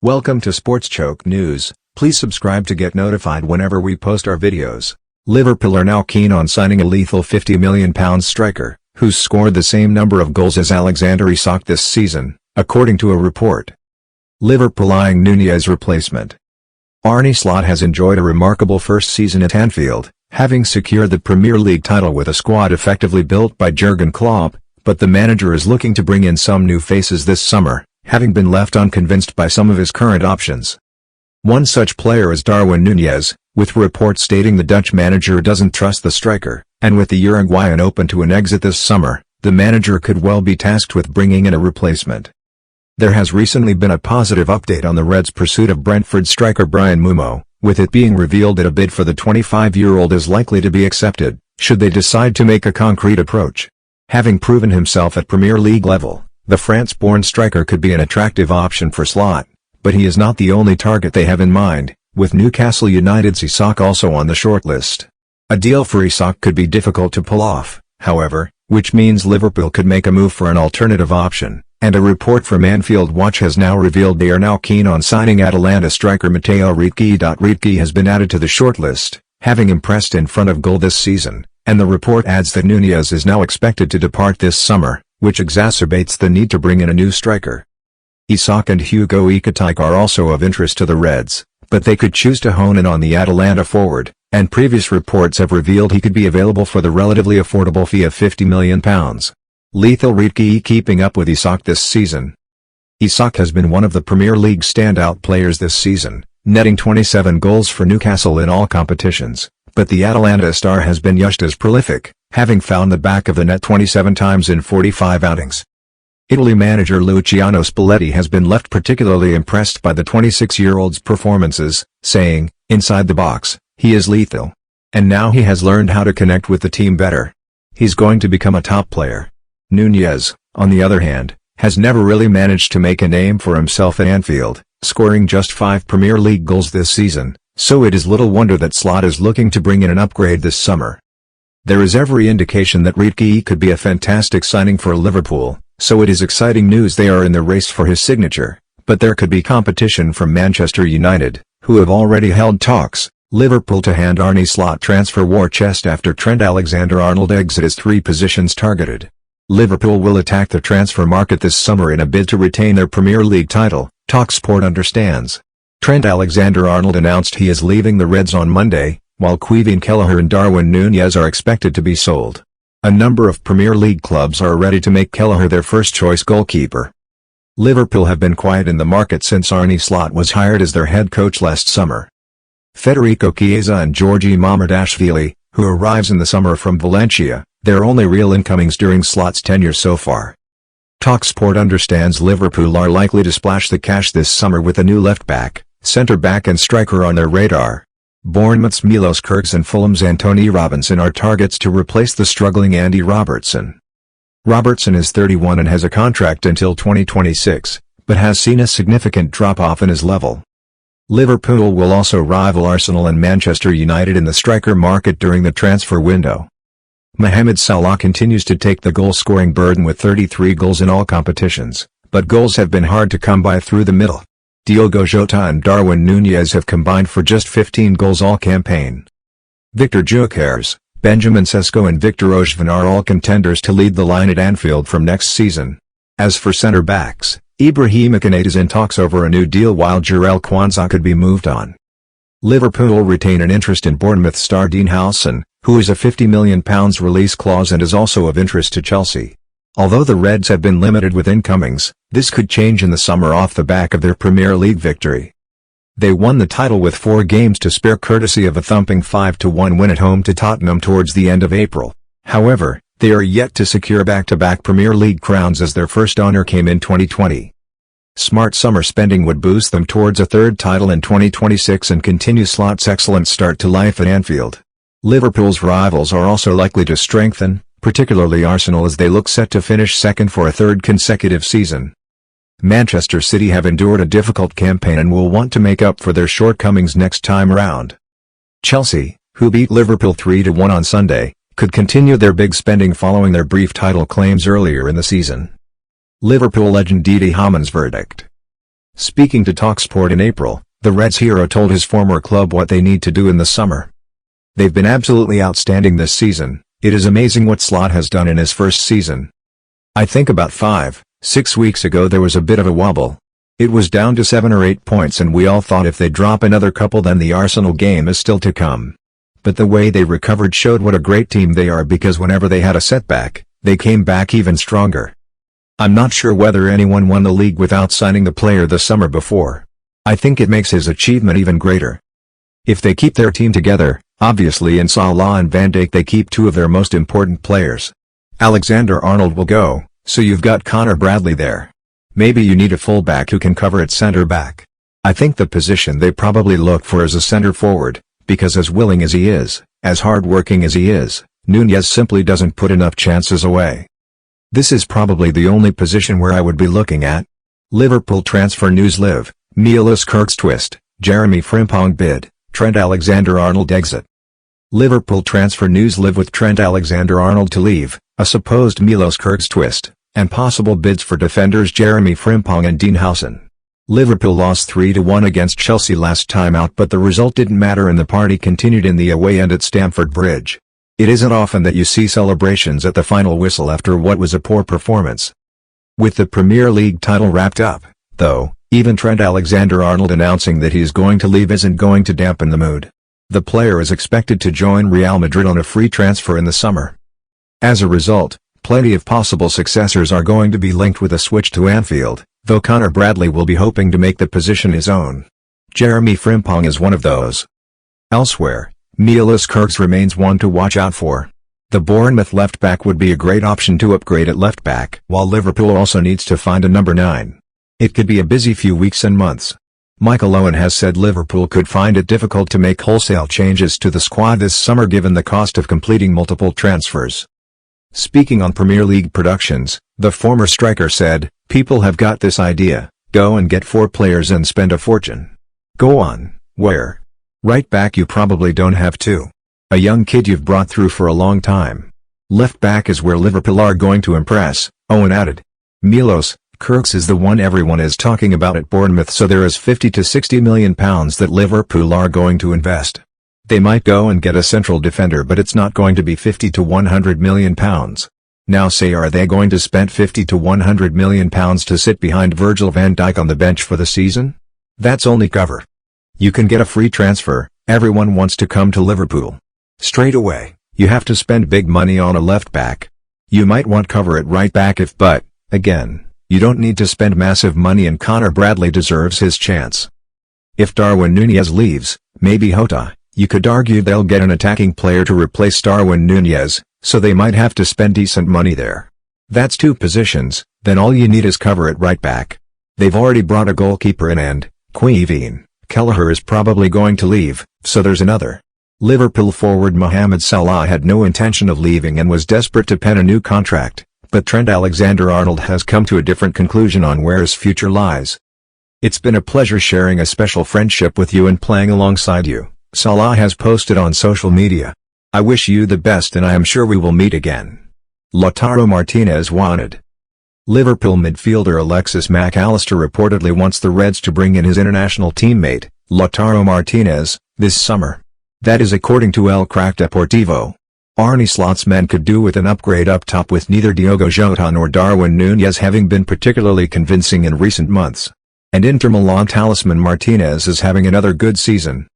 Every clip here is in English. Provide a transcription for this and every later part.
Welcome to Sports Choke News. Please subscribe to get notified whenever we post our videos. Liverpool are now keen on signing a lethal £50 million striker, who's scored the same number of goals as Alexander-Arnold this season, according to a report. Liverpool eyeing Nunez replacement. Arne Slot has enjoyed a remarkable first season at Anfield, having secured the Premier League title with a squad effectively built by Jurgen Klopp, but the manager is looking to bring in some new faces this summer, having been left unconvinced by some of his current options. One such player is Darwin Nunez, with reports stating the Dutch manager doesn't trust the striker, and with the Uruguayan open to an exit this summer, the manager could well be tasked with bringing in a replacement. There has recently been a positive update on the Reds' pursuit of Brentford striker Bryan Mbeumo, with it being revealed that a bid for the 25-year-old is likely to be accepted, should they decide to make a concrete approach. Having proven himself at Premier League level, the France-born striker could be an attractive option for Slot, but he is not the only target they have in mind, with Newcastle United's Isak also on the shortlist. A deal for Isak could be difficult to pull off, however, which means Liverpool could make a move for an alternative option, and a report from Anfield Watch has now revealed they are now keen on signing Atalanta striker Matteo Ricci. Ricci has been added to the shortlist, having impressed in front of goal this season, and the report adds that Nunez is now expected to depart this summer, which exacerbates the need to bring in a new striker. Isak and Hugo Ekitike are also of interest to the Reds, but they could choose to hone in on the Atalanta forward, and previous reports have revealed he could be available for the relatively affordable fee of £50 million. Lethal Ricci keeping up with Isak this season. Isak has been one of the Premier League standout players this season, netting 27 goals for Newcastle in all competitions, but the Atalanta star has been just as prolific, having found the back of the net 27 times in 45 outings. Italy manager Luciano Spalletti has been left particularly impressed by the 26-year-old's performances, saying, "Inside the box, he is lethal. And now he has learned how to connect with the team better. He's going to become a top player." Nunez, on the other hand, has never really managed to make a name for himself at Anfield, scoring just 5 Premier League goals this season, so it is little wonder that Slot is looking to bring in an upgrade this summer. There is every indication that Ricci could be a fantastic signing for Liverpool, so it is exciting news they are in the race for his signature, but there could be competition from Manchester United, who have already held talks. Liverpool to hand Arne Slot transfer war chest after Trent Alexander-Arnold exit as 3 positions targeted. Liverpool will attack the transfer market this summer in a bid to retain their Premier League title, TalkSport understands. Trent Alexander-Arnold announced he is leaving the Reds on Monday, while Kevin Kelleher and Darwin Nunez are expected to be sold. A number of Premier League clubs are ready to make Kelleher their first-choice goalkeeper. Liverpool have been quiet in the market since Arne Slot was hired as their head coach last summer. Federico Chiesa and Georgi Mamardashvili, who arrives in the summer from Valencia, their only real incomings during Slot's tenure so far. TalkSport understands Liverpool are likely to splash the cash this summer with a new left-back, centre-back and striker on their radar. Bournemouth's Milos Kerkez and Fulham's Antonee Robinson are targets to replace the struggling Andy Robertson. Robertson is 31 and has a contract until 2026, but has seen a significant drop-off in his level. Liverpool will also rival Arsenal and Manchester United in the striker market during the transfer window. Mohamed Salah continues to take the goal-scoring burden with 33 goals in all competitions, but goals have been hard to come by through the middle. Diogo Jota and Darwin Nunez have combined for just 15 goals all campaign. Victor Gyökeres, Benjamin Sesko and Victor Osimhen are all contenders to lead the line at Anfield from next season. As for centre-backs, Ibrahima Konate is in talks over a new deal while Jarell Quansah could be moved on. Liverpool retain an interest in Bournemouth star Dean Howson, who is a £50 million release clause and is also of interest to Chelsea. Although the Reds have been limited with incomings, this could change in the summer off the back of their Premier League victory. They won the title with 4 games to spare courtesy of a thumping 5-1 win at home to Tottenham towards the end of April. However, they are yet to secure back-to-back Premier League crowns as their first honour came in 2020. Smart summer spending would boost them towards a 3rd title in 2026 and continue Slot's excellent start to life at Anfield. Liverpool's rivals are also likely to strengthen, particularly Arsenal as they look set to finish second for a 3rd consecutive season. Manchester City have endured a difficult campaign and will want to make up for their shortcomings next time round. Chelsea, who beat Liverpool 3-1 on Sunday, could continue their big spending following their brief title claims earlier in the season. Liverpool legend Didi Hamann's verdict. Speaking to TalkSport in April, the Reds hero told his former club what they need to do in the summer. "They've been absolutely outstanding this season. It is amazing what Slot has done in his first season. I think about 5-6 weeks ago there was a bit of a wobble. It was down to 7 or 8 points and we all thought if they drop another couple then the Arsenal game is still to come. But the way they recovered showed what a great team they are, because whenever they had a setback, they came back even stronger. I'm not sure whether anyone won the league without signing the player the summer before. I think it makes his achievement even greater. If they keep their team together, obviously in Salah and Van Dijk they keep two of their most important players. Alexander-Arnold will go, so you've got Connor Bradley there. Maybe you need a fullback who can cover at centre-back. I think the position they probably look for is a centre-forward, because as willing as he is, as hard-working as he is, Nunez simply doesn't put enough chances away. This is probably the only position where I would be looking at. Liverpool transfer news. Liv, Milos Kirk's twist, Jeremy Frimpong bid, Trent Alexander-Arnold exit. Liverpool transfer news. Live with Trent Alexander-Arnold to leave, a supposed Milos Kirk's twist, and possible bids for defenders Jeremy Frimpong and Dean Howson. Liverpool lost 3-1 against Chelsea last time out, but the result didn't matter and the party continued in the away end at Stamford Bridge. It isn't often that you see celebrations at the final whistle after what was a poor performance. With the Premier League title wrapped up, though, even Trent Alexander-Arnold announcing that he's going to leave isn't going to dampen the mood. The player is expected to join Real Madrid on a free transfer in the summer. As a result, plenty of possible successors are going to be linked with a switch to Anfield, though Connor Bradley will be hoping to make the position his own. Jeremy Frimpong is one of those. Elsewhere, Milos Kirk remains one to watch out for. The Bournemouth left-back would be a great option to upgrade at left-back, while Liverpool also needs to find a number 9. It could be a busy few weeks and months. Michael Owen has said Liverpool could find it difficult to make wholesale changes to the squad this summer given the cost of completing multiple transfers. Speaking on Premier League productions, the former striker said, "People have got this idea, go and get 4 players and spend a fortune. Go on, where? Right back you probably don't have to. A young kid you've brought through for a long time. Left back is where Liverpool are going to impress," Owen added. Milos Kirk is the one everyone is talking about at Bournemouth, so there is £50 to £60 million that Liverpool are going to invest. They might go and get a central defender, but it's not going to be £50 to £100 million. Now say, are they going to spend £50 to £100 million to sit behind Virgil van Dijk on the bench for the season? That's only cover. You can get a free transfer, everyone wants to come to Liverpool. Straight away, you have to spend big money on a left back. You might want cover at right back but, again, you don't need to spend massive money and Connor Bradley deserves his chance. If Darwin Nunez leaves, maybe Jota, you could argue they'll get an attacking player to replace Darwin Nunez, so they might have to spend decent money there. That's 2 positions, then all you need is cover at right back. They've already brought a goalkeeper in and, Kevin Kelleher is probably going to leave, so there's another. Liverpool forward Mohamed Salah had no intention of leaving and was desperate to pen a new contract, but Trent Alexander-Arnold has come to a different conclusion on where his future lies. "It's been a pleasure sharing a special friendship with you and playing alongside you," Salah has posted on social media. "I wish you the best and I am sure we will meet again." Lautaro Martinez wanted. Liverpool midfielder Alexis Mac Allister reportedly wants the Reds to bring in his international teammate, Lautaro Martinez, this summer. That is according to El Crack Deportivo. Arne Slot's men could do with an upgrade up top, with neither Diogo Jota nor Darwin Nunez having been particularly convincing in recent months. And Inter Milan talisman Martinez is having another good season.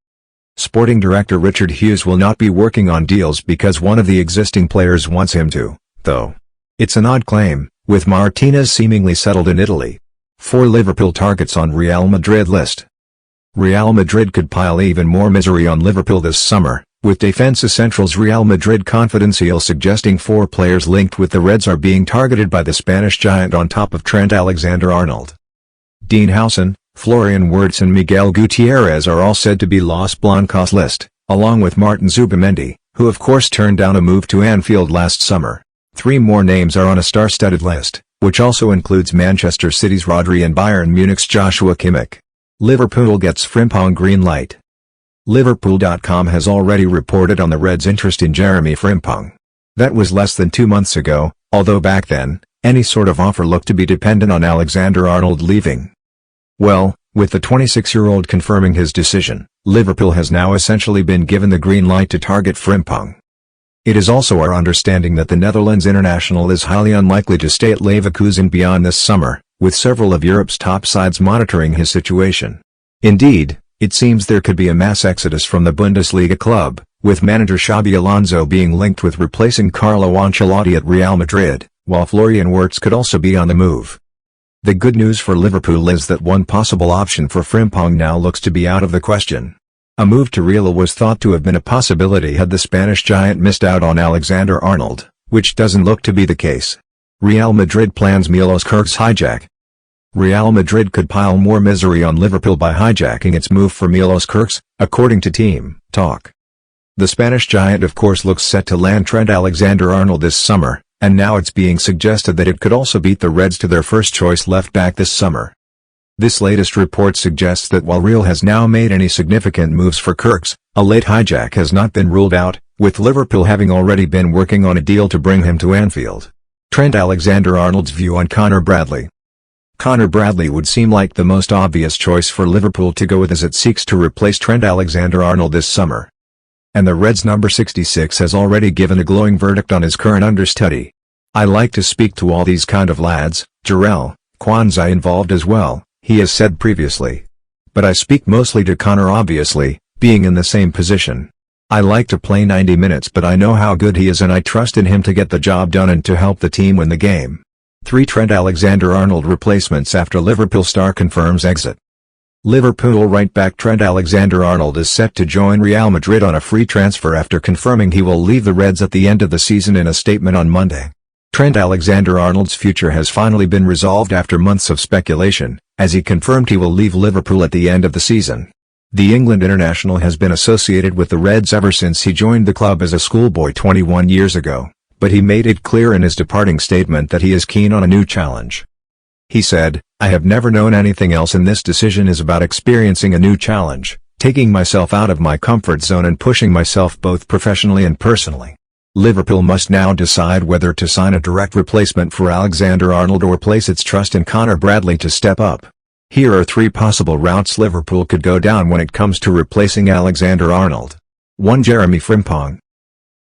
Sporting director Richard Hughes will not be working on deals because one of the existing players wants him to, though. It's an odd claim, with Martinez seemingly settled in Italy. 4 Liverpool targets on Real Madrid list. Real Madrid could pile even more misery on Liverpool this summer, with Defensa Central's Real Madrid Confidencial suggesting 4 players linked with the Reds are being targeted by the Spanish giant on top of Trent Alexander-Arnold. Dean Howson, Florian Wirtz and Miguel Gutierrez are all said to be Los Blancos list, along with Martin Zubimendi, who of course turned down a move to Anfield last summer. 3 more names are on a star-studded list, which also includes Manchester City's Rodri and Bayern Munich's Joshua Kimmich. Liverpool gets Frimpong green light. Liverpool.com has already reported on the Reds' interest in Jeremy Frimpong. That was less than 2 months ago, although back then, any sort of offer looked to be dependent on Alexander-Arnold leaving. Well, with the 26-year-old confirming his decision, Liverpool has now essentially been given the green light to target Frimpong. It is also our understanding that the Netherlands international is highly unlikely to stay at Leverkusen beyond this summer, with several of Europe's top sides monitoring his situation. Indeed, it seems there could be a mass exodus from the Bundesliga club, with manager Xabi Alonso being linked with replacing Carlo Ancelotti at Real Madrid, while Florian Wirtz could also be on the move. The good news for Liverpool is that one possible option for Frimpong now looks to be out of the question. A move to Real was thought to have been a possibility had the Spanish giant missed out on Alexander-Arnold, which doesn't look to be the case. Real Madrid plans Milos Kerk's hijack. Real Madrid could pile more misery on Liverpool by hijacking its move for Milos Kerk's, according to Team Talk. The Spanish giant of course looks set to land Trent Alexander-Arnold this summer, and now it's being suggested that it could also beat the Reds to their first-choice left-back this summer. This latest report suggests that while Real has now made any significant moves for Kerk's, a late hijack has not been ruled out, with Liverpool having already been working on a deal to bring him to Anfield. Trent Alexander-Arnold's view on Connor Bradley. Connor Bradley would seem like the most obvious choice for Liverpool to go with as it seeks to replace Trent Alexander-Arnold this summer. And the Reds' number 66 has already given a glowing verdict on his current understudy. "I like to speak to all these kind of lads, Jarell, Kwanzaa involved as well," he has said previously. "But I speak mostly to Connor obviously, being in the same position. I like to play 90 minutes but I know how good he is and I trust in him to get the job done and to help the team win the game." 3 Trent Alexander-Arnold replacements after Liverpool star confirms exit. Liverpool right-back Trent Alexander-Arnold is set to join Real Madrid on a free transfer after confirming he will leave the Reds at the end of the season in a statement on Monday. Trent Alexander-Arnold's future has finally been resolved after months of speculation, as he confirmed he will leave Liverpool at the end of the season. The England international has been associated with the Reds ever since he joined the club as a schoolboy 21 years ago, but he made it clear in his departing statement that he is keen on a new challenge. He said, "I have never known anything else and this decision is about experiencing a new challenge, taking myself out of my comfort zone and pushing myself both professionally and personally." Liverpool must now decide whether to sign a direct replacement for Alexander-Arnold or place its trust in Connor Bradley to step up. Here are 3 possible routes Liverpool could go down when it comes to replacing Alexander-Arnold. 1. Jeremy Frimpong.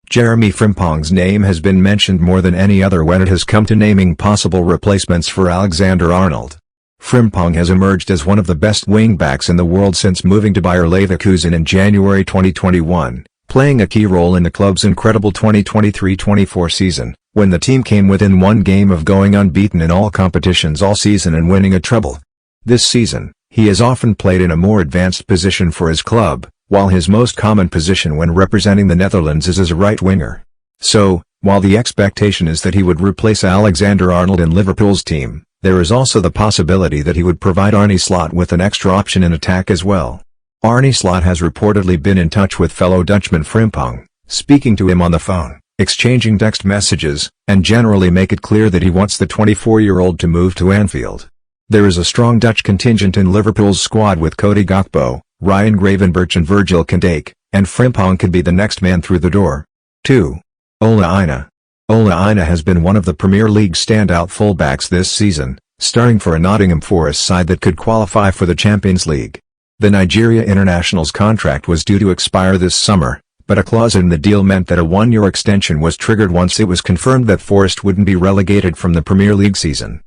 Jeremy Frimpong's name has been mentioned more than any other when it has come to naming possible replacements for Alexander-Arnold. Frimpong has emerged as one of the best wing-backs in the world since moving to Bayer Leverkusen in January 2021, playing a key role in the club's incredible 2023-24 season, when the team came within 1 game of going unbeaten in all competitions all season and winning a treble. This season, he has often played in a more advanced position for his club, while his most common position when representing the Netherlands is as a right winger. So, while the expectation is that he would replace Alexander-Arnold in Liverpool's team, there is also the possibility that he would provide Arne Slot with an extra option in attack as well. Arne Slot has reportedly been in touch with fellow Dutchman Frimpong, speaking to him on the phone, exchanging text messages, and generally make it clear that he wants the 24-year-old to move to Anfield. There is a strong Dutch contingent in Liverpool's squad with Cody Gakpo, Ryan Gravenberch and Virgil van Dijk, and Frimpong could be the next man through the door. 2. Ola Aina. Ola Aina has been one of the Premier League standout fullbacks this season, starting for a Nottingham Forest side that could qualify for the Champions League. The Nigeria international's contract was due to expire this summer, but a clause in the deal meant that a 1-year extension was triggered once it was confirmed that Forest wouldn't be relegated from the Premier League season.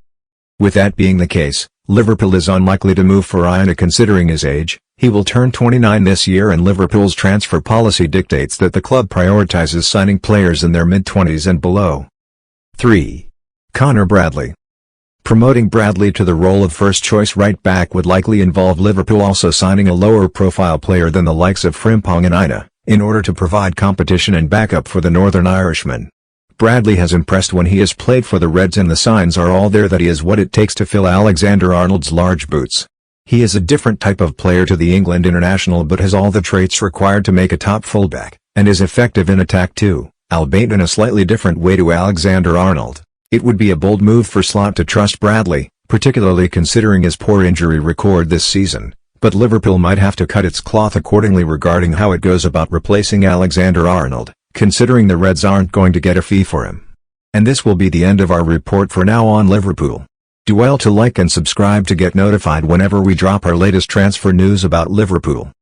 With that being the case, Liverpool is unlikely to move for Aina considering his age. He will turn 29 this year and Liverpool's transfer policy dictates that the club prioritizes signing players in their mid-20s and below. 3. Connor Bradley. Promoting Bradley to the role of first-choice right-back would likely involve Liverpool also signing a lower-profile player than the likes of Frimpong and Aina, in order to provide competition and backup for the Northern Irishman. Bradley has impressed when he has played for the Reds and the signs are all there that he is what it takes to fill Alexander-Arnold's large boots. He is a different type of player to the England international but has all the traits required to make a top fullback, and is effective in attack too, albeit in a slightly different way to Alexander-Arnold. It would be a bold move for Slot to trust Bradley, particularly considering his poor injury record this season, but Liverpool might have to cut its cloth accordingly regarding how it goes about replacing Alexander-Arnold, considering the Reds aren't going to get a fee for him. And this will be the end of our report for now on Liverpool. Do well to like and subscribe to get notified whenever we drop our latest transfer news about Liverpool.